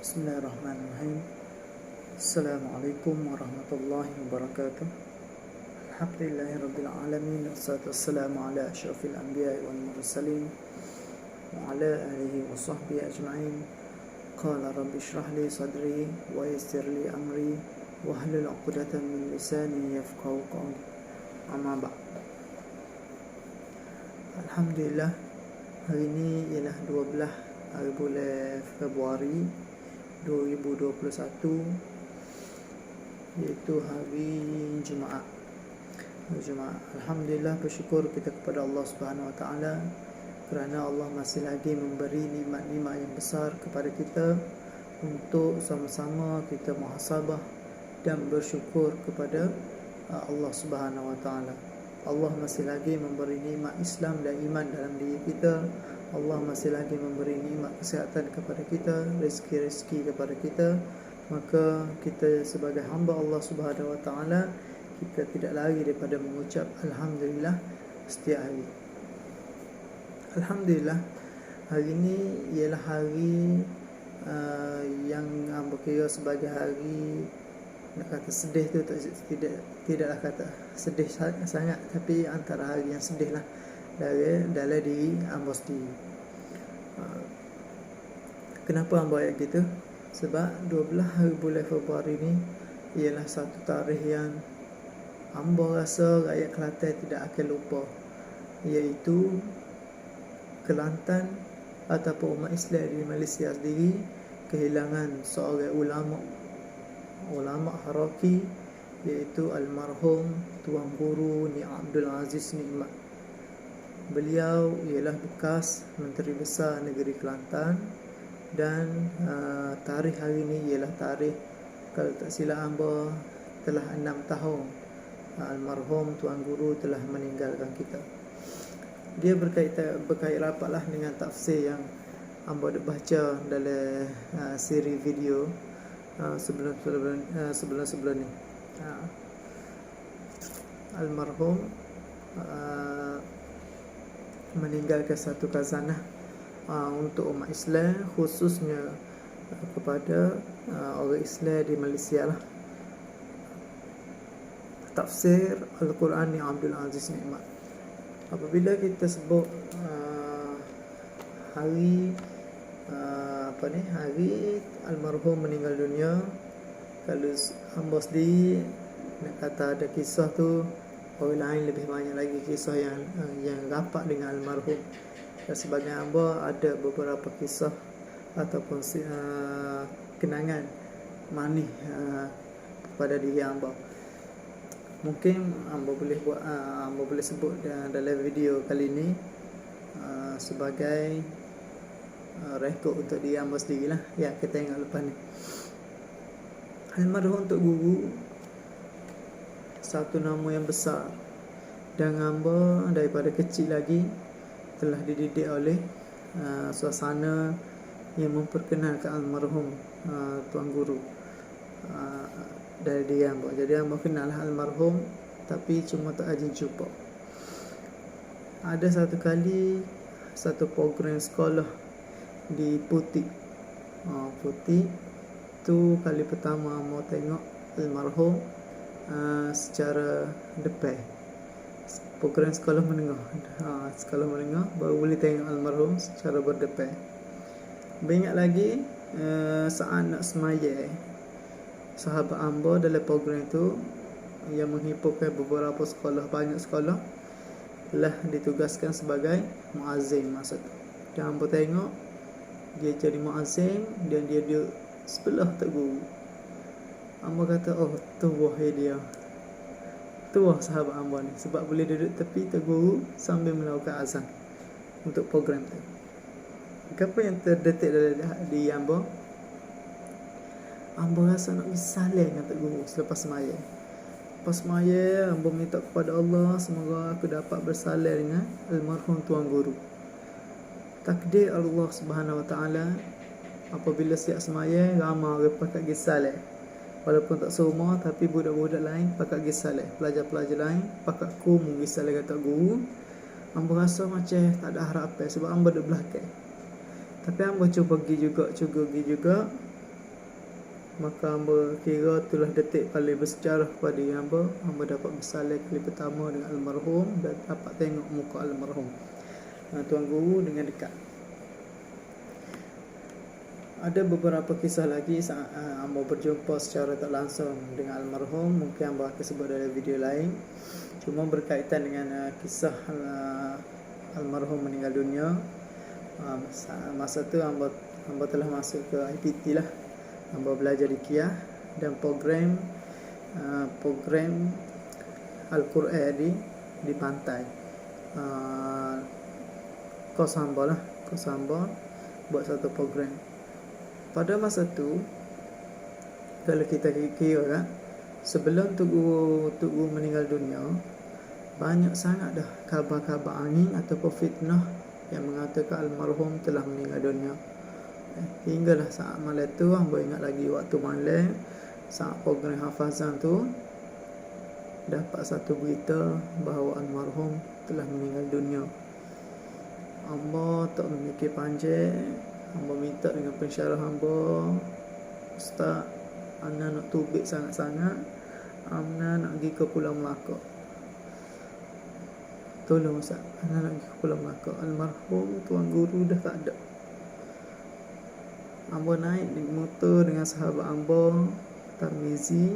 Bismillahirrahmanirrahim. Assalamualaikum warahmatullahi wabarakatuh. Alhamdulillahirabbil alamin, wassalatu wassalamu ala asyrafil anbiya'i wal mursalin wa ala alihi wa sahbihi ajma'in. Qala rabbi shrah li sadri wa yassir li amri wahlul 'uqdatam min lisani yafqahu qawli. Amma ba'd. Alhamdulillah, hari ini ialah 12 hari bulan Februari 2021, iaitu hari Jumaat. Alhamdulillah, bersyukur kita kepada Allah Subhanahu Wa Taala kerana Allah masih lagi memberi nikmat-nikmat yang besar kepada kita untuk sama-sama kita muhasabah dan bersyukur kepada Allah Subhanahu Wa Taala. Allah masih lagi memberi nikmat Islam dan iman dalam diri kita. Allah masih lagi memberi nikmat kesihatan kepada kita, rezeki-rezeki kepada kita. Maka kita sebagai hamba Allah Subhanahu Wa Taala, kita tidak lari daripada mengucap Alhamdulillah setiap hari. Alhamdulillah, hari ini ialah hari yang berkira sebagai hari, nak kata sedih tu tidaklah kata sedih sangat, tapi antara hari yang sedih lah dalam diri hamba sendiri. Kenapa hamba ayat gitu? Sebab 12 hari bulan Februari ni ialah satu tarikh yang hamba rasa rakyat Kelantan tidak akan lupa, iaitu Kelantan ataupun umat Islam di Malaysia sendiri kehilangan seorang ulama haraki, iaitu almarhum Tuan Guru Ni Abdul Aziz Nikmat. Beliau ialah bekas Menteri Besar Negeri Kelantan dan tarikh hari ini ialah tarikh, kalau tak silap hamba, telah 6 tahun almarhum Tuan Guru telah meninggalkan kita. Dia berkait rapatlah dengan tafsir yang hamba dah baca dalam siri video sebelum ni. Almarhum meninggalkan satu khazanah untuk umat Islam, khususnya kepada orang Islam di Malaysia lah. Tafsir Al-Quran Ni Abdul Aziz Nikmat. Apabila kita sebut hari hari almarhum meninggal dunia, kalau hamba sendiri nak kata ada kisah tu, orang lain lebih banyak lagi kisah yang rapat dengan almarhum. Dan sebagai hamba ada beberapa kisah ataupun kenangan manis kepada diri hamba. Mungkin hamba boleh sebut dalam video kali ini sebagai rekod untuk diri hamba sendiri lah. Ya, kita tengok lepas ni. Almarhum Tok Guru satu nama yang besar, dan hamba daripada kecil lagi telah dididik oleh suasana yang memperkenalkan almarhum Tuan Guru dari diri hamba. Jadi hamba kenal almarhum, tapi cuma tak ajin jumpa. Ada satu kali satu program sekolah di Putih. Putih tu kali pertama hamba tengok almarhum secara depan. Program sekolah menengah, sekolah menengah baru boleh tengok almarhum secara berdepan. Beringat lagi saat nak semaya, sahabat hamba dalam program tu yang menghiburkan beberapa sekolah, banyak sekolah, telah ditugaskan sebagai muazzin masa tu. Dan hamba tengok dia jadi muazzin dan dia duduk sebelah Tok Guru. Hamba kata, oh, tuah dia, tuah sahabat hamba ni, sebab boleh duduk tepi Tok Guru sambil melakukan azan untuk program tu. Apa yang terdetik dalam diri hamba? Hamba rasa nak pergi saling dengan Tok Guru selepas semaya. Lepas semaya, hamba minta kepada Allah, semoga aku dapat bersalin dengan almarhum Tuan Guru. Takdir Allah Subhanahu Wa Taala, apabila siap semaya, ramai orang pakat pergi salin. Walaupun tak semua, tapi budak-budak lain pakat pergi salin, pelajar-pelajar lain pakat kumu pergi salin dengan Tok Guru. Hamba rasa macam tak ada harapan sebab hamba duduk belakang. Tapi hamba cuba pergi juga. maka hamba kira itulah detik paling bersejarah pada hamba. Hamba dapat bersalin kali pertama dengan almarhum dan dapat tengok muka almarhum, Tuan Guru dengan dekat. Ada beberapa kisah lagi saat hamba berjumpa secara tak langsung dengan almarhum. Mungkin hamba akan sebut dalam video lain. Cuma berkaitan dengan kisah almarhum meninggal dunia. Masa tu hamba telah masuk ke IPT lah. Hamba belajar di Kia dan program Al-Quran di pantai. Kos hamba buat satu program. Pada masa tu, kalau kita kira kan, sebelum Tugu meninggal dunia, banyak sangat dah khabar-khabar angin ataupun fitnah yang mengatakan almarhum telah meninggal dunia. Hinggalah saat malam tu, hamba ingat lagi waktu malam, saat program hafazan tu, dapat satu berita bahawa almarhum telah meninggal dunia. Hamba tak memikir panjang. Hamba minta dengan pensyarah hamba, Ustaz, ana nak tubik sangat-sangat, ana nak pergi ke Pulau Melaka. Tolong Ustaz, ana nak pergi ke Pulau Melaka. Almarhum Tuan Guru dah tak ada. Hamba naik di motor dengan sahabat hamba, Tarmizi,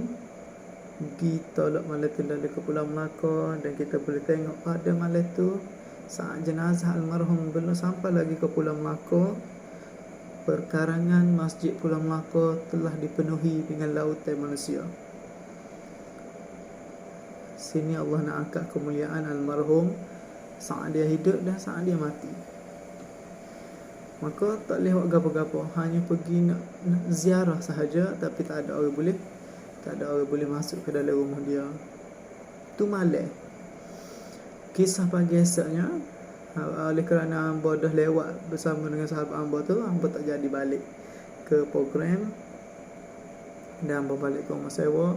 pergi tolak malam kendala ke Pulau Melaka. Dan kita boleh tengok pada malam tu, saat jenazah almarhum belum sampai lagi ke Pulau Melaka, perkarangan Masjid Pulau Melaka telah dipenuhi dengan lautan manusia. Sini Allah nak angkat kemuliaan almarhum saat dia hidup dan saat dia mati. Maka tak boleh buat gapo-gapo, hanya pergi nak ziarah sahaja, tapi tak ada orang boleh masuk ke dalam rumah dia. Tu malam. Kisah pagi esoknya, oleh kerana hamba dah lewat bersama dengan sahabat hamba tu, hamba tak jadi balik ke program dan hamba balik ke rumah sewa.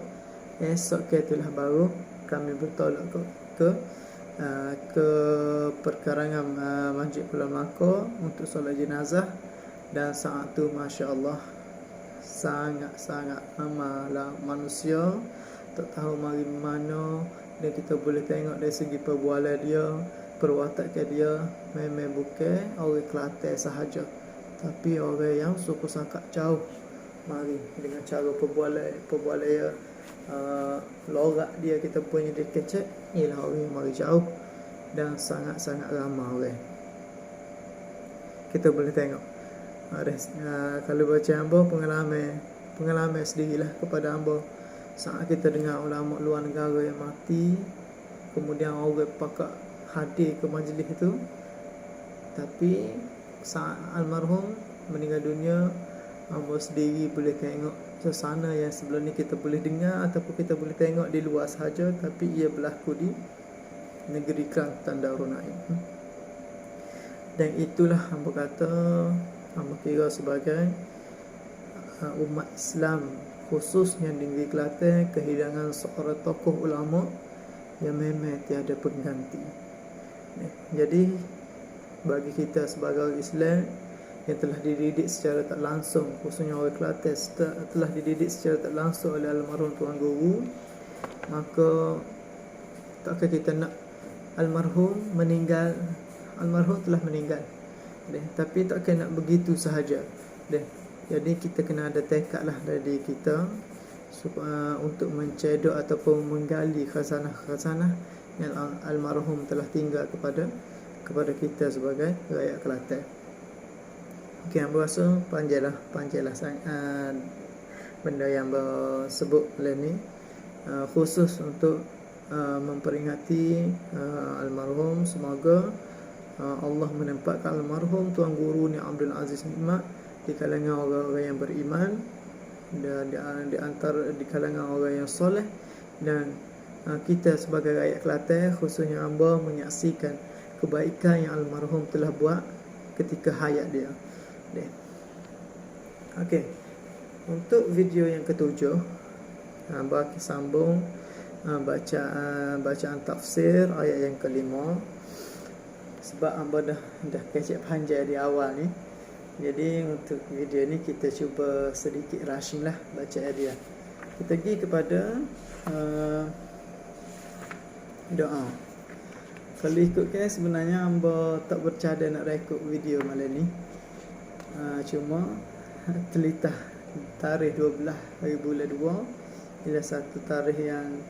Esok itulah baru kami bertolak ke perkarangan Masjid Pulau Melaka untuk solat jenazah. Dan saat tu Masya Allah, sangat-sangat ramailah manusia, tak tahu mari mana. Dan kita boleh tengok dari segi perbualan dia, perwatakan dia, memang bukan orang Kelantan sahaja, tapi orang yang suku sangat jauh. Mari dengan cara perbualan dia, lorak dia, kita punya dia kecek, ialah orang yang mari jauh dan sangat-sangat ramai orang. Kita boleh tengok kalau baca hamba pengalaman sendirilah kepada hamba saat kita dengar ulama luar negara yang mati, kemudian orang pakak hadir ke majlis itu. Tapi saat almarhum meninggal dunia, hamba sendiri boleh tengok suasana yang sebelum ni kita boleh dengar ataupun kita boleh tengok di luar sahaja, tapi ia berlaku di negeri Kelantan Darul Naim. Dan itulah hamba kata, hamba kira sebagai umat Islam, khususnya di negeri Kelantan, kehilangan seorang tokoh ulama yang memang tiada pengganti. Jadi bagi kita sebagai orang Islam yang telah dididik secara tak langsung, khususnya orang Kelantan telah dididik secara tak langsung oleh almarhum Tuan Guru, maka takkan kita nak almarhum telah meninggal, tapi takkan nak begitu sahaja. Jadi kita kena ada tekadlah dari kita untuk mencedok ataupun menggali khazanah yang almarhum telah tinggal kepada kita sebagai rakyat Kelantan. Okey, hamba rasa panjanglah benda yang hamba sebut oleh ni, khusus untuk memperingati almarhum. Semoga Allah menempatkan almarhum Tuan Guru ni Abdul Aziz Nikmat di kalangan orang-orang yang beriman dan di kalangan orang yang soleh. Dan kita sebagai rakyat Kelantan, khususnya hamba, menyaksikan kebaikan yang almarhum telah buat ketika hayat dia. Okey, untuk video yang ketujuh, hamba akan sambung bacaan tafsir ayat yang kelima. Sebab hamba dah kecek panjang di awal ni, Jadi untuk video ni kita cuba sedikit rushing lah baca dia. Kita pergi kepada doa. Kalau ikutkan sebenarnya hamba tak bercada nak rekod video malam ni. Cuma telitah tarikh 12 hari bulan 2 ialah satu tarikh yang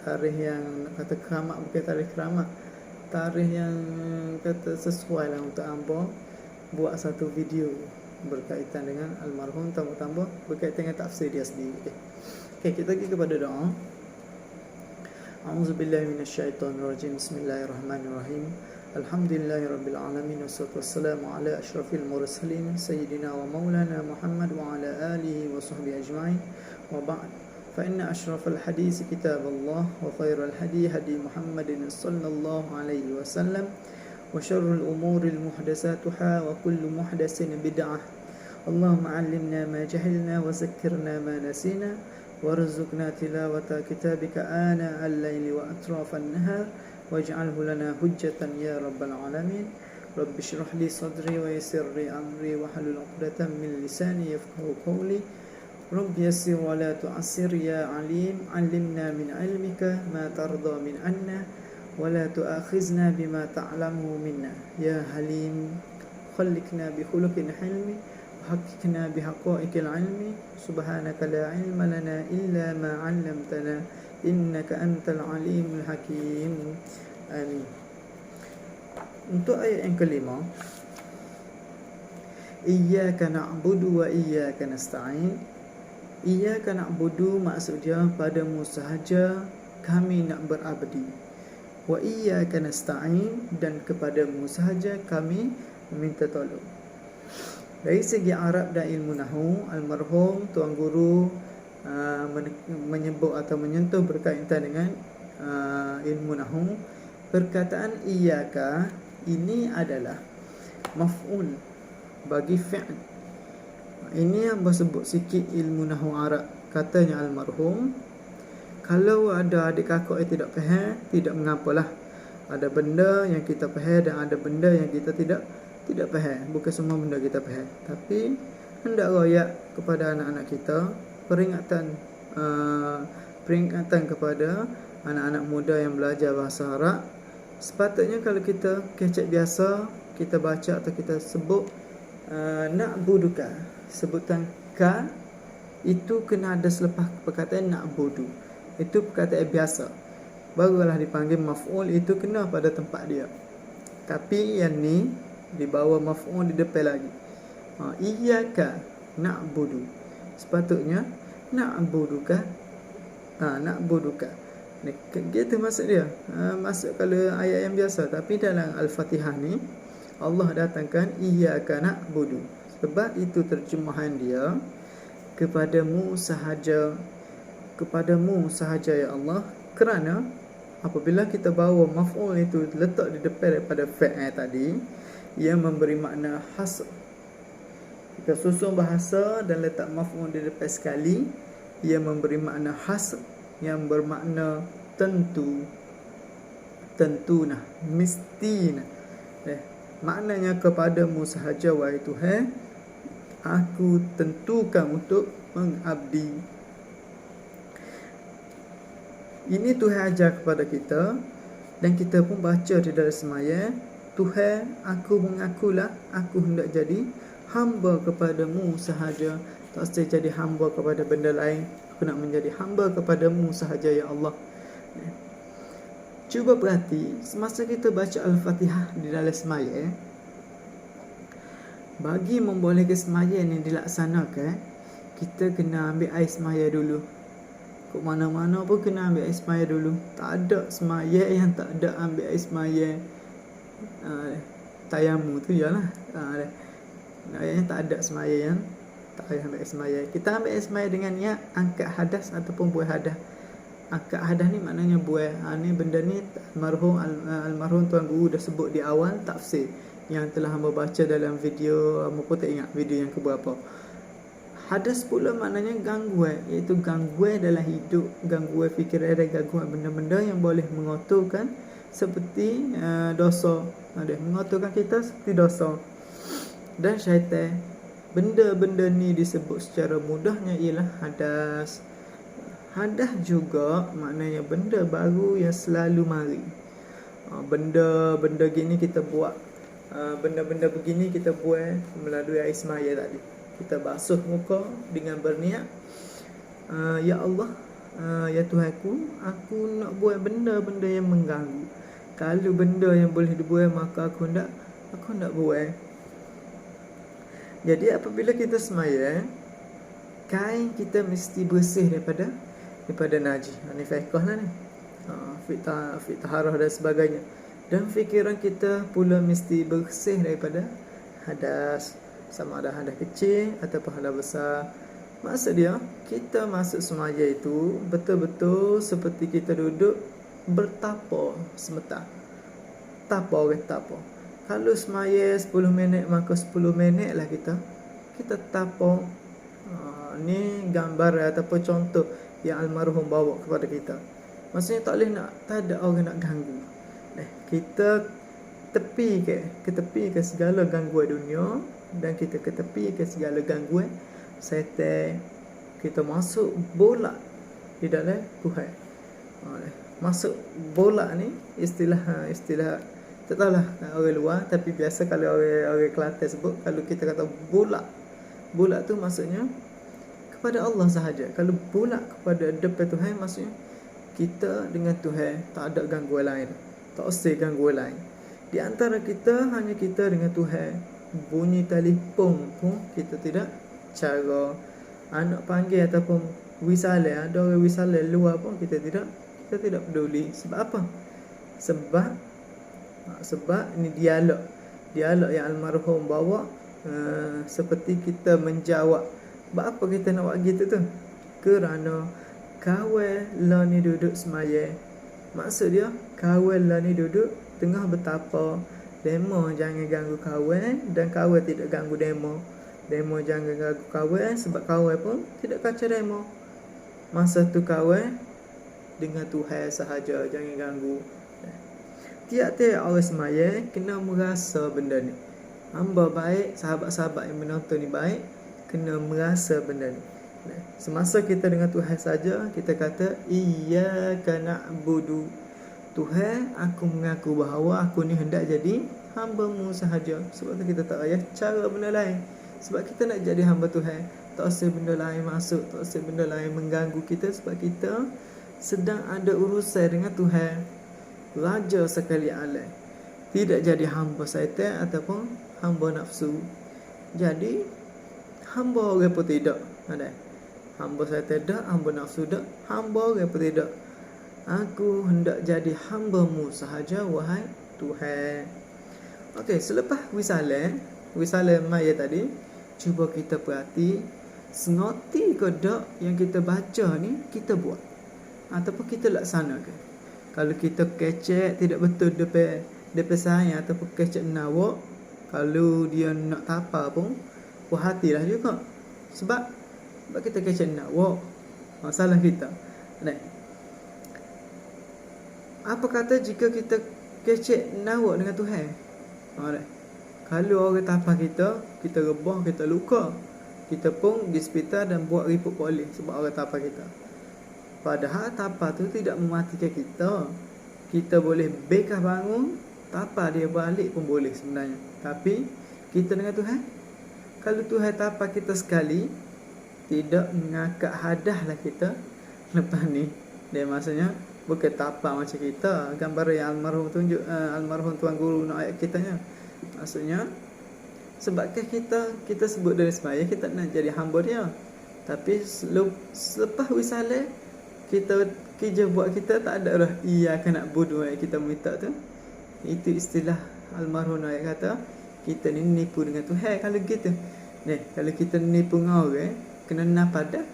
tarikh yang nak kata keramat, bukan tarikh keramat, tarikh yang kata sesuai lah untuk hamba buat satu video berkaitan dengan almarhum, tambah-tambah berkaitan dengan tafsir dia sendiri. Okey, kita pergi kepada doa. A'udzubillahi minasyaitonirrajim. Bismillahirrahmanirrahim. Alhamdulillahirabbil alamin wassalatu wassalamu ala asyrafil mursalin sayyidina wa maulana Muhammad wa ala alihi wa sahbihi ajma'in. Wa ba'd. Fa inna asyrafal hadis kitabullah wa khairal hadi hadi Muhammadin sallallahu alaihi wasallam wa syarrul umuril muhdatsatuha wa kullu muhdatsin bid'ah. Allahumma 'allimna ma jahilna wa zakkirna ma nasina warzuqna tilawata kitabika ana al-laili wa atrafan nahar waj'alhu lana hujjatan ya rabbal alamin. Rabbi shrah li sadri wa yassir li amri wa hlul 'uqdatam min lisani yafqahu qawli. Rabbi yassir wa la tu'assir ya alim. 'allimna min 'ilmika ma tarda min anna wa la tu'akhizna bima ta'lamu minna. Ya halim khalliqna bi khuluqin hilmi حققنا بحقائق العلم سبحانك لا علم لنا إلا ما علمتنا إنك أنت العليم الحكيم. Amin. Untuk ayat yang kelima, Iyyaka na'budu wa iyyaka nasta'in. Iyyaka na'budu maksudnya padamu sahaja kami nak berabdi. Wa iyyaka nasta'in, dan kepadamu sahaja kami meminta tolong. Dari segi Arab dan ilmu Nahwu, almarhum Tuan Guru menyebut atau menyentuh berkaitan dengan ilmu Nahwu. Perkataan iyyaka ini adalah maf'ul bagi fi'l. Ini yang bersebut sikit ilmu Nahwu Arab. Katanya almarhum, kalau ada adik kakak yang tidak faham, tidak mengapalah. Ada benda yang kita faham dan ada benda yang kita tidak faham. Bukan semua benda kita faham, tapi hendak royak kepada anak-anak kita, peringatan kepada anak-anak muda yang belajar bahasa Arab. Sepatutnya kalau kita kecek biasa, kita baca atau kita sebut na'buduka, sebutan ka itu kena ada selepas perkataan na'budu. Itu perkataan biasa, barulah dipanggil maf'ul, itu kena pada tempat dia. Tapi yang ni di bawah maf'ul di depan lagi. Iyyaka na'budu, sepatutnya na'buduka. Na'buduka ni gitu maksud dia. Maksud kalau ayat yang biasa, tapi dalam Al-Fatihah ni Allah datangkan iyyaka na'budu, sebab itu terjemahan dia kepadamu sahaja, kepadamu sahaja ya Allah. Kerana apabila kita bawa maf'ul itu letak di depan daripada fi'il tadi, ia memberi makna hasr. Kita susun bahasa dan letak maf'ul di depan sekali, ia memberi makna hasr yang bermakna tentu, tentunah, mistinah. Maknanya kepadamu sahaja wahai Tuhan aku tentukan untuk mengabdi. Ini Tuhan ajar kepada kita, dan kita pun baca di dalam semaya. Tuhan, aku mengakulah aku hendak jadi hamba kepadamu sahaja. Tak usah jadi hamba kepada benda lain. Aku nak menjadi hamba kepadamu sahaja ya Allah. Cuba perhati, semasa kita baca Al-Fatihah di dalam semaya, bagi membolehkan semaya ni dilaksanakan, kita kena ambil air semaya dulu. Kok mana-mana pun kena ambil air semaya dulu. Tak ada semaya yang tak ada ambil air semaya. Tayamu tu ialah yang tak ada semaya yang tak payah ambil air semaya. Kita ambil air semaya dengan niat angkat hadas ataupun buai hadas. Angkat hadas ni maknanya buai. Ni benda ni almarhum Tuan Guru dah sebut di awal tafsir yang telah hamba baca dalam video. Hamba pun tak ingat video yang keberapa. Hadas pula maknanya gangguan, iaitu gangguan dalam hidup, gangguan fikiran dan gangguan benda-benda yang boleh mengotorkan seperti dosa. Dia mengotorkan kita seperti dosa. Dan syaitan, benda-benda ni disebut secara mudahnya ialah hadas. Hadas juga maknanya benda baru yang selalu mari. Benda-benda gini kita buat, benda-benda begini kita buat melalui air semaya tadi. Kita basuh muka dengan berniat, ya Allah, ya Tuhanku, aku nak buat benda-benda yang mengganggu. Kalau benda yang boleh dibuat, maka aku nak buat. Jadi apabila kita semaya, kain kita mesti bersih daripada najis. Ini fiqh lah ni, fiqh taharah dan sebagainya. Dan fikiran kita pula mesti bersih daripada hadas, sama ada hadas kecil ataupun hadas besar. Maksud dia, kita masuk semaya itu betul-betul seperti kita duduk bertapa sebentar. Tapa. Kalau semaya 10 minit, maka 10 minit lah kita tapa. Ni gambar ataupun contoh yang almarhum bawa kepada kita. Maksudnya tak ada orang nak ganggu. Kita tepi ke segala gangguan dunia, dan kita ketepi ke segala gangguan syaitan. Kita masuk bola di dalam Tuhan. Masuk bola ni istilah tak tahulah orang luar, tapi biasa kalau orang Kelantan sebut, kalau kita kata bola tu maksudnya kepada Allah sahaja. Kalau bola kepada depan Tuhan, maksudnya kita dengan Tuhan, tak ada gangguan lain, tak usah gangguan lain. Di antara kita hanya kita dengan Tuhan. Bunyi telefon pun kita tidak cara anak panggil ataupun wisalah, ada orang wisalah luar pun kita tidak peduli. Sebab apa? Sebab ini dialog yang almarhum bawa, seperti kita menjawab. Sebab apa kita nak buat gitu tu? Kerana kawan lah ni duduk semaya. Maksud dia, kawan lah ni duduk tengah bertapa. Demo jangan ganggu kawan, dan kawan tidak ganggu demo. Demo jangan ganggu kawan, sebab kawan pun tidak kacau demo. Masa tu kawan dengan Tuhan sahaja, jangan ganggu. Tiap-tiap orang semaya kena merasa benda ni. Hamba baik, sahabat-sahabat yang menonton ni baik, kena merasa benda ni. Semasa kita dengan Tuhan saja, kita kata iyyaka na'budu. Tuhan, aku mengaku bahawa aku ni hendak jadi hamba-Mu sahaja. Sebab tu kita tak payah cara benda lain. Sebab kita nak jadi hamba Tuhan, tak usah benda lain masuk, tak usah benda lain mengganggu kita. Sebab kita sedang ada urusan dengan Tuhan, Raja sekali alam. Tidak jadi hamba syaitan ataupun hamba nafsu. Jadi hamba orang pun tidak ada. Hamba syaitan dak, hamba nafsu dak, hamba orang pun tidak. Aku hendak jadi hamba-Mu sahaja, wahai Tuhan. Okey, selepas wisalah maya tadi, cuba kita perhati, sengerti ke dak yang kita baca ni kita buat ataupun kita laksanakan. Kalau kita kecek tidak betul depan saya ataupun kecek nawak, kalau dia nak tapa pun puas hatilah juga. Sebab kita kecek nawak, masalah kita. Apa kata jika kita kecek nawak dengan Tuhan? Kalau orang tapa kita rebah, kita luka, kita pun pergi hospital dan buat report polis sebab orang tapa kita. Padahal tapa tu tidak mematikan kita. Kita boleh bekah bangun, tapa dia balik pun boleh sebenarnya. Tapi kita dengan Tuhan, kalau Tuhan tapa kita sekali, tidak mengangkat hadah lah kita lepas ni. Dia maksudnya bukan tapa macam kita. Gambar yang almarhum tunjuk, almarhum tuan guru nak ayat kitanya. Maksudnya sebabkan kita sebut dari semaya kita nak jadi hamba dia. Tapi selepas wisalah, kita kerja buat kita tak ada dah iyyaka na'budu yang kita minta tu. Itu istilah almarhum ayat kata, kita ni nipu dengan Tuhan kalau gitu. Kalau kita nipu dengan orang, kena napa dah,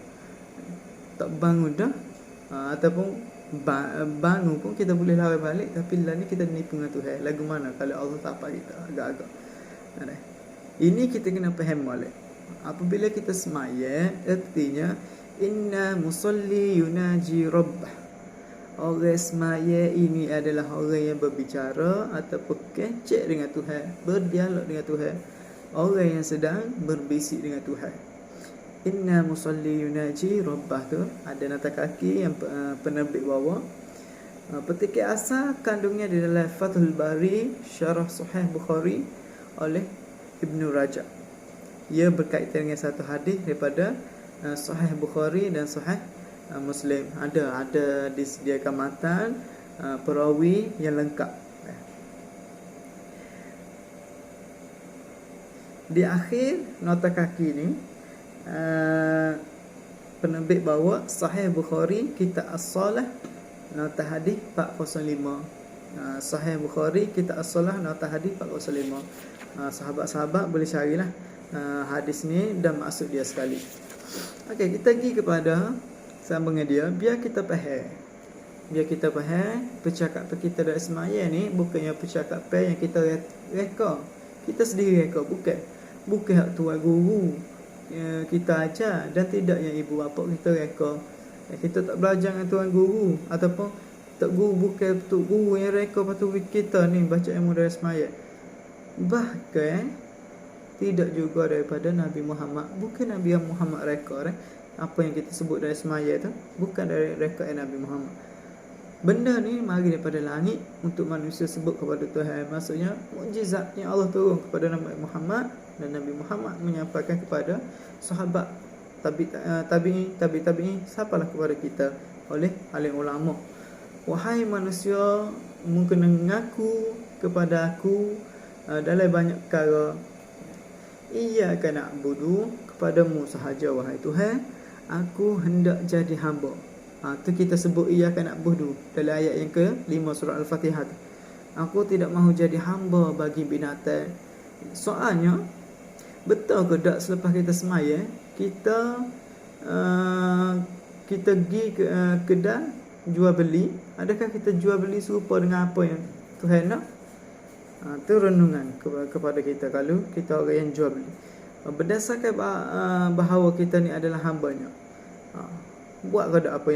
tak bangun dah, ataupun bangun pun kita boleh lawan balik, tapi lah ni kita nipu dengan Tuhan. Lagu mana kalau Allah tak apa kita agak-agak. Ini kita kena faham balik. Apabila kita semaya, artinya inna musalli yunaji rabbah. Orang semaya ini adalah orang yang berbicara ataupun kecek dengan Tuhan, berdialog dengan Tuhan. Orang yang sedang berbisik dengan Tuhan. Inna musalli yunaji rabbah tu ada nota kaki yang penerbit bawah. Petikan asal kandungnya di dalam Fathul Bari Syarah Sahih Bukhari oleh Ibnu Rajab. Ia berkaitan dengan satu hadis daripada Sahih Bukhari dan Sahih Muslim. Ada disediakan matan perawi yang lengkap. Di akhir nota kaki ni penerbit bawa Sahih Bukhari Kitab As-Salah nota hadis 405. Sahih Bukhari Kitab As-Salah nota hadis 405. Sahabat-sahabat boleh carilah hadis ni dan maksud dia sekali. Okey, kita pergi kepada sambungan dia biar kita faham. Biar kita faham percakapan kita dari semaya ni bukannya percakapan yang kita reka. Kita sendiri reka, bukan hak tuan guru kita ajar dan tidak yang ibu bapa kita reka. Kita tak belajar dengan tuan guru ataupun tak guru, bukan tok guru yang reka patu kita ni baca ilmu dari semaya. Bahkan tidak juga daripada Nabi Muhammad, bukan Nabi Muhammad reka apa yang kita sebut dari semaya tu bukan dari reka Nabi Muhammad. Benda ni mari daripada langit untuk manusia sebut kepada Tuhan. Maksudnya mukjizat yang Allah turun kepada Nabi Muhammad dan Nabi Muhammad menyampaikan kepada sahabat tabi'in sapalah kepada kita oleh alim ulama. Wahai manusia, mungkin mengaku kepada aku dalam banyak perkara. Iyyaka na'budu, kepadamu sahaja wahai Tuhan aku hendak jadi hamba. Tu kita sebut iyyaka na'budu dalam ayat yang ke-5 surah Al-Fatihah. Aku tidak mahu jadi hamba bagi binatang. Soalnya betul ke tak selepas kita semaya kita pergi ke kedai jual beli, adakah kita jual beli serupa dengan apa yang Tuhan nak? Itu renungan kepada kita kalau kita orang yang jual beli. Berdasarkan bahawa kita ni adalah hambanya, buat ke apa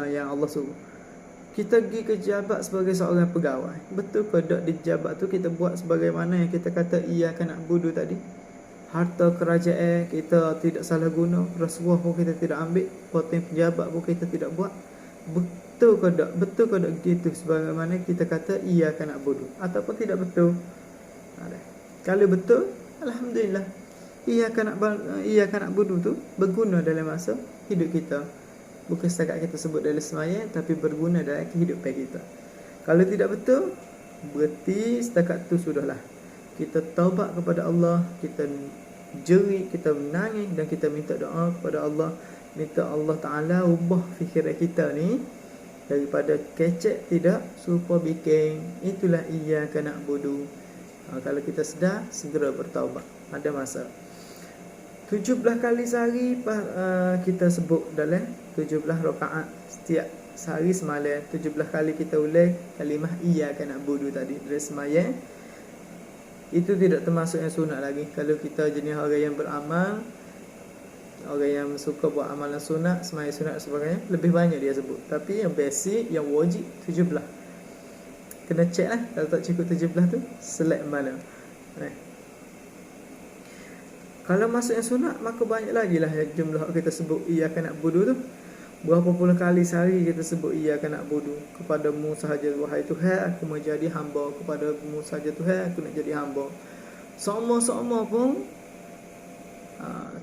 yang Allah suruh. Kita pergi ke jabat sebagai seorang pegawai, betul ke tak di jabat tu kita buat sebagaimana yang kita kata iyyaka na'budu tadi? Harta kerajaan kita tidak salah guna, rasuah pun kita tidak ambil, poten pejabat pun kita tidak buat. Betul ke tak gitu sebagaimana kita kata iyyaka na'budu ataupun tidak betul? Kalau betul, alhamdulillah. Iyyaka na'budu tu berguna dalam masa hidup kita. Bukan setakat kita sebut dalam semaya, tapi berguna dalam kehidupan kita. Kalau tidak betul, berarti setakat tu sudahlah. Kita taubat kepada Allah, kita jerit, kita menangis dan kita minta doa kepada Allah, minta Allah Ta'ala ubah fikiran kita ni daripada kecek tidak serupa bikin. Itulah iyyaka na'budu. Kalau kita sedar, segera bertaubat. Ada masa 17 kali sehari kita sebut dalam 17 rakaat setiap sehari semalam. 17 kali kita ulang kalimah iyyaka na'budu tadi dari sembahyang. Itu tidak termasuk yang sunat lagi. Kalau kita jenis orang yang beramal, orang yang suka buat amalan sunat, sembahyang sunat dan sebagainya, lebih banyak dia sebut. Tapi yang basic, yang wajib 17. Kena check lah. Kalau tak cukup 17 tu, select malam. Kalau masuk yang sunat, maka banyak lagi lah jumlah kita sebut iyyaka na'budu tu. Berapa puluh kali sehari kita sebut iyyaka na'budu. Kepadamu sahaja wahai Tuhan aku menjadi hamba. Kepadamu sahaja Tuhan aku nak jadi hamba. Sama-sama pun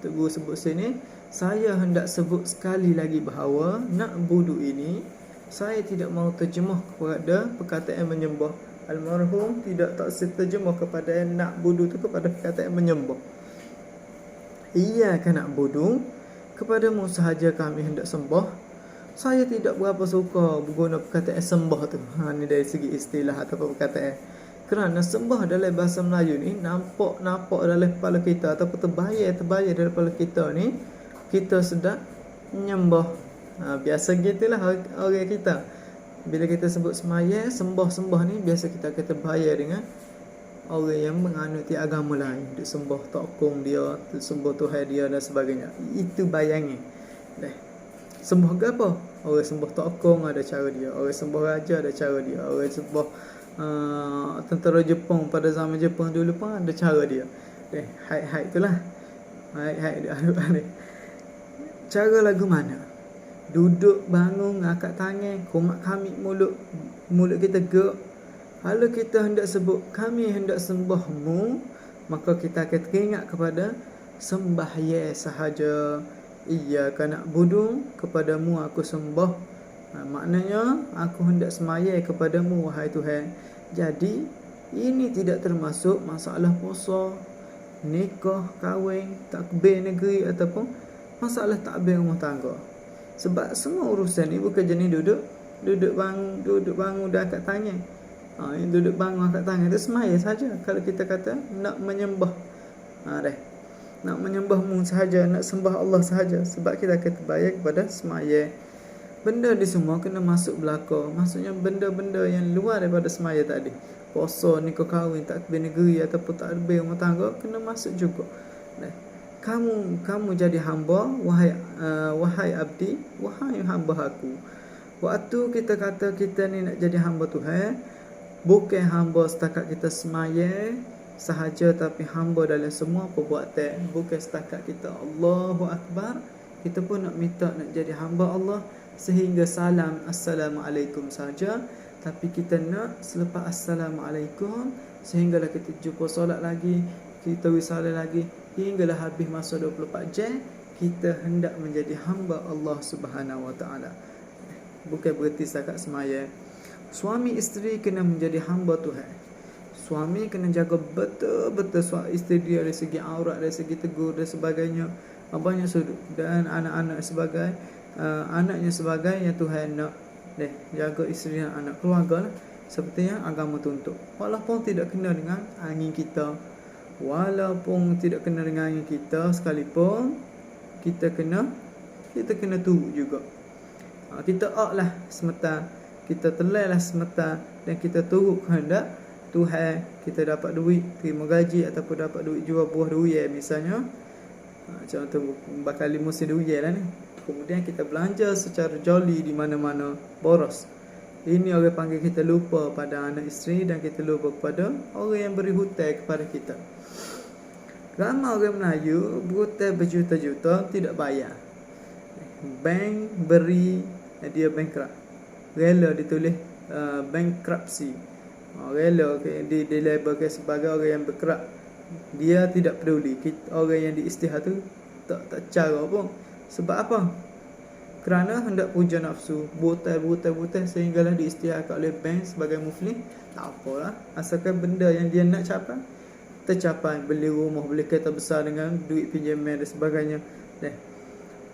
Tok Guru sebut sini, saya hendak sebut sekali lagi bahawa na'budu ini saya tidak mahu terjemah kepada perkataan menyembah. Almarhum tidak tak terjemah kepada na'budu tu kepada perkataan menyembah. Iyyaka na'budu, kepadamu sahaja kami hendak sembah. Saya tidak berapa suka guna perkataan sembah tu. Ni dari segi istilah ataupun perkataan. Kerana sembah dalam bahasa Melayu ni nampak dalam kepala kita ataupun terbayar dalam kepala kita ni, kita sedang menyembah. Biasa gitulah orang kita. Bila kita sebut semaya, sembah ni biasa kita bayar dengan orang yang menganuti agama lain, dia sembah tokong dia, sembah Tuhan dia dan sebagainya. Itu bayangan. Sembah apa? Orang sembah tokong ada cara dia, orang sembah raja ada cara dia, orang sembah tentera Jepun pada zaman Jepun dulu pun ada cara dia. Hai itulah. Hai dia. Cara lagu mana? Duduk bangun angkat tangan, komak kami mulut kita gerak. Kalau kita hendak sebut kami hendak sembahmu, maka kita akan teringat kepada sembah ya sahaja. Iyyaka na'budu, kepadamu aku sembah. Maknanya aku hendak semaya kepadamu wahai Tuhan. Jadi ini tidak termasuk masalah puasa, nikah, kahwin, takbir negeri ataupun masalah takbir rumah tangga. Sebab semua urusan ni bukan jenis duduk bangun dah angkat tangan. Duduk bangun angkat tangan itu semaya saja. Kalau kita kata nak menyembah, nak menyembahmu sahaja, nak sembah Allah sahaja. Sebab kita akan terbayar kepada semaya. Benda ni semua kena masuk belaka. Maksudnya benda-benda yang luar daripada semaya tadi. Puasa, nikah kahwin, takbir negeri ataupun takbir rumah tangga kena masuk juga. Kamu jadi hamba, wahai abdi, wahai hamba aku. Waktu kita kata kita ni nak jadi hamba Tuhan, bukan hamba setakat kita semaya sahaja, tapi hamba dalam semua perbuatan. Bukan setakat kita Allahu Akbar, kita pun nak minta nak jadi hamba Allah sehingga salam Assalamualaikum saja, tapi kita nak selepas Assalamualaikum sehinggalah kita jumpa solat lagi, kita wisala lagi, hinggalah habis masa 24 jam kita hendak menjadi hamba Allah Subhanahu Wa Taala. Bukan berarti setakat semaya. Suami isteri kena menjadi hamba Tuhan. Suami kena jaga betul-betul isteri dia dari segi aurat, dari segi tegur dan sebagainya, banyak sudut. Dan anak-anak sebagai anaknya sebagai yang Tuhan nak jaga isteri dan anak keluarga lah, seperti yang agama tuntut. Walaupun tidak kena dengan angin kita, sekalipun kita kena turut juga. Kita lah semata, kita telailah semata, dan kita turut kehendak Tuhan. Kita dapat duit, terima gaji ataupun dapat duit jual buah durian misalnya, contoh bakal musim durian lah ni. Kemudian kita belanja secara joli di mana-mana, boros. Ini orang panggil kita lupa pada anak isteri, dan kita lupa kepada orang yang beri hutang kepada kita. Ramai orang Melayu berhutang berjuta-juta tidak bayar. Bank beri dia bankrupt, rela ditulis bankruptcy. Rela dilabelkan sebagai orang yang bankrupt. Dia tidak peduli. Orang yang diistihad tu tak cara pun. Sebab apa? Kerana hendak puja nafsu, butai sehinggalah diisytiharkan oleh bank sebagai muflis. Tak apalah, asalkan benda yang dia nak capai tercapai. Beli rumah, beli kereta besar dengan duit pinjaman dan sebagainya.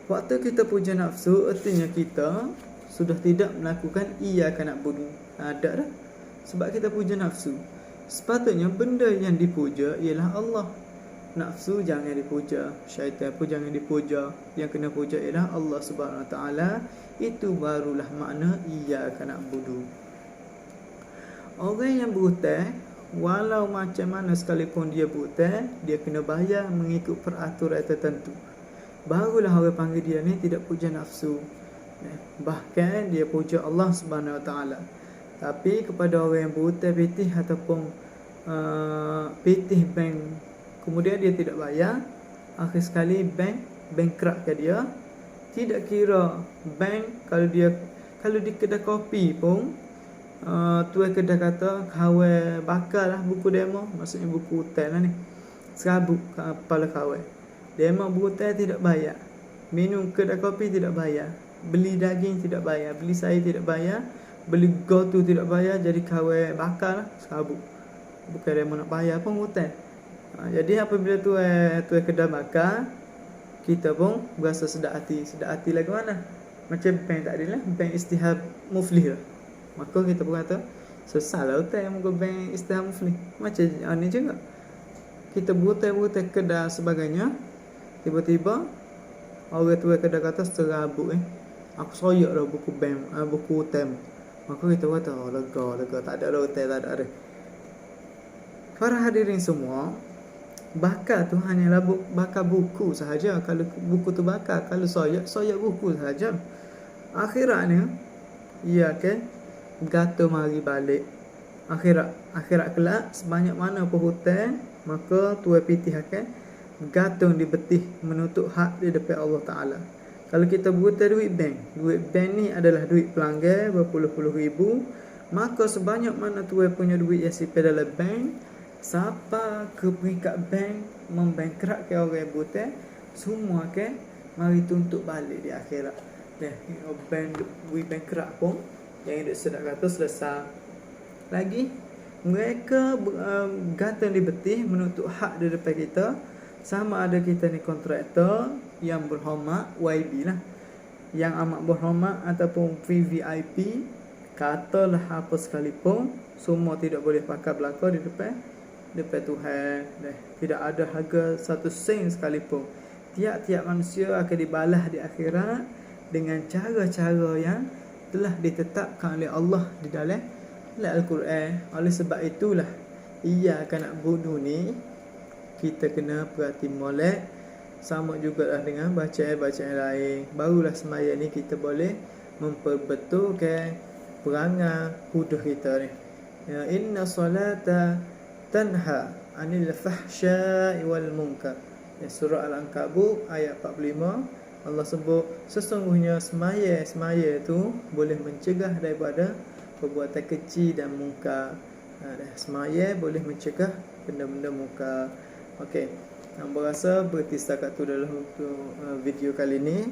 Waktu kita puja nafsu, artinya kita sudah tidak melakukan iyyaka na'budu. Ada dah. Sebab kita puja nafsu. Sepatutnya benda yang dipuja ialah Allah. Nafsu jangan dipuja, syaitan pun jangan dipuja. Yang kena puja ialah Allah Subhanahu Wa Taala. Itu barulah makna iyyaka na'budu. Orang yang berhutang, walau macam mana sekalipun dia berhutang, dia kena bayar mengikut peraturan tertentu. Barulah orang panggil dia ni tidak puja nafsu. Bahkan dia puja Allah Subhanahu Wa Taala. Tapi kepada orang yang berhutang pitih ataupun pitih bank, kemudian dia tidak bayar, akhir sekali bank bankrupt ke dia. Tidak kira bank, kalau di kedai kopi pun tuan kedai kata kawan bakal lah buku demo, maksudnya buku hutang lah ni, serabut kepala kawan. Demo berhutang tidak bayar, minum kedai kopi tidak bayar, beli daging tidak bayar, beli sayur tidak bayar, beli gotu tidak bayar, jadi kawan bakal lah, serabut. Bukan demo nak bayar pun hutang. Jadi apabila tuan kedai bakal, kita pun berasa sedap hati lagu mana? Macam bank tak ada lah, bank istihad muflis lah. Maka kita pun kata sesal lah hutang yang muka bank istihad muflis. Macam ni juga, kita berhutang kedai sebagainya, tiba-tiba orang tuan kedai kata serabut aku soyak dah buku bank, buku hutang. Maka kita kata lega, tak ada hutang, tak ada. Para hadirin semua, bakar tu hanyalah bakar buku sahaja. Kalau buku tu bakar, kalau soyak buku sahaja. Akhiratnya ia akan gata mari balik. Akhirat kelak sebanyak mana pun hutang, maka tuai pitih akan gantung di betih menuntut hak di depan Allah Ta'ala. Kalau kita berhutang duit bank ni adalah duit pelanggan berpuluh-puluh ribu, maka sebanyak mana tuai punya duit yang simpan dalam bank, siapa ke peringkat bank membangkrutkan orang yang berhutang, semua akan mari tuntut balik di akhirat. Bank duit bankrupt pun yang duk sedap kata selesai. Lagi mereka gantung di betih menuntut hak di depan kita, sama ada kita ni kontraktor yang berhormat, YB lah, yang amat berhormat ataupun VVIP, katalah apa sekalipun, semua tidak boleh pakai belaka di depan Tuhan. Tidak ada harga satu sen sekalipun. Tiap-tiap manusia akan dibalas di akhirat dengan cara-cara yang telah ditetapkan oleh Allah di dalam Al-Quran. Oleh sebab itulah iyyaka na'budu ni kita kena perhati molek, sama jugalah dengan bacaan-bacaan lain. Barulah semaya ni kita boleh memperbetulkan perangai huduh kita ni. Inna salata tanha anil fahsya'i wal munkar. Surah Al-Ankabut ayat 45, Allah sebut sesungguhnya semaya tu boleh mencegah daripada perbuatan kecil dan munkar. Semaya boleh mencegah benda-benda munkar. Okey, hamba rasa berhenti setakat tu dalam video kali ni.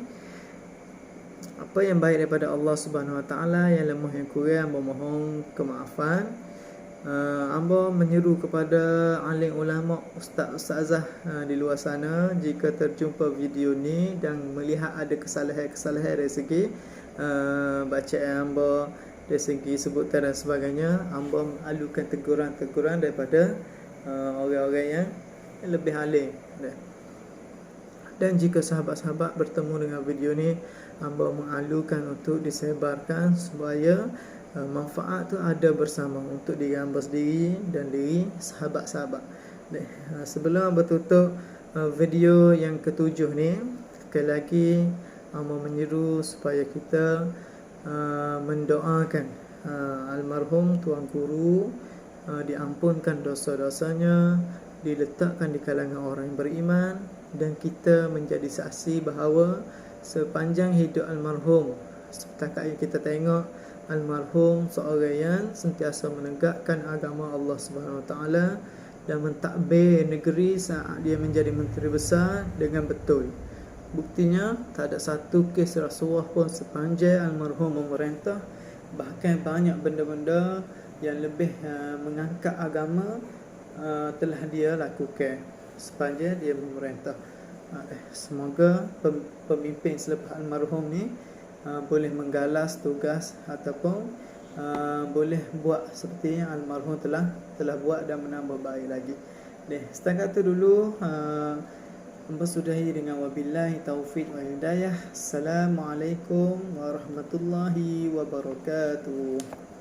Apa yang baik daripada Allah Subhanahu Wa Taala, yang lemah yang kurang hamba mohon kemaafan. Hamba menyeru kepada alim ulama, ustazah di luar sana, jika terjumpa video ni dan melihat ada kesalahan-kesalahan dari segi bacaan hamba, dari segi sebutan dan sebagainya, hamba alukan teguran-teguran daripada orang-orang yang lebih alim. Dan jika sahabat-sahabat bertemu dengan video ni, hamba mengalukan untuk disebarkan supaya manfaat tu ada bersama untuk diri hamba sendiri dan diri sahabat-sahabat. Sebelum hamba tutup video yang ketujuh ni, sekali lagi hamba menyeru supaya kita mendoakan almarhum Tuan Guru diampunkan dosa-dosanya, diletakkan di kalangan orang yang beriman, dan kita menjadi saksi bahawa sepanjang hidup almarhum, setakat yang kita tengok, almarhum seorang yang sentiasa menegakkan agama Allah Subhanahu Wa Taala dan mentadbir negeri saat dia menjadi menteri besar dengan betul. Buktinya tak ada satu kes rasuah pun sepanjang almarhum memerintah. Bahkan banyak benda-benda yang lebih mengangkat agama telah dia lakukan sepanjang dia memerintah. Semoga pemimpin selepas almarhum ni boleh menggalas tugas ataupun boleh buat seperti yang almarhum telah buat dan menambah baik lagi. Setakat tu dulu hamba sudahi dengan wabillahi taufiq wa hidayah. Assalamualaikum warahmatullahi wabarakatuh.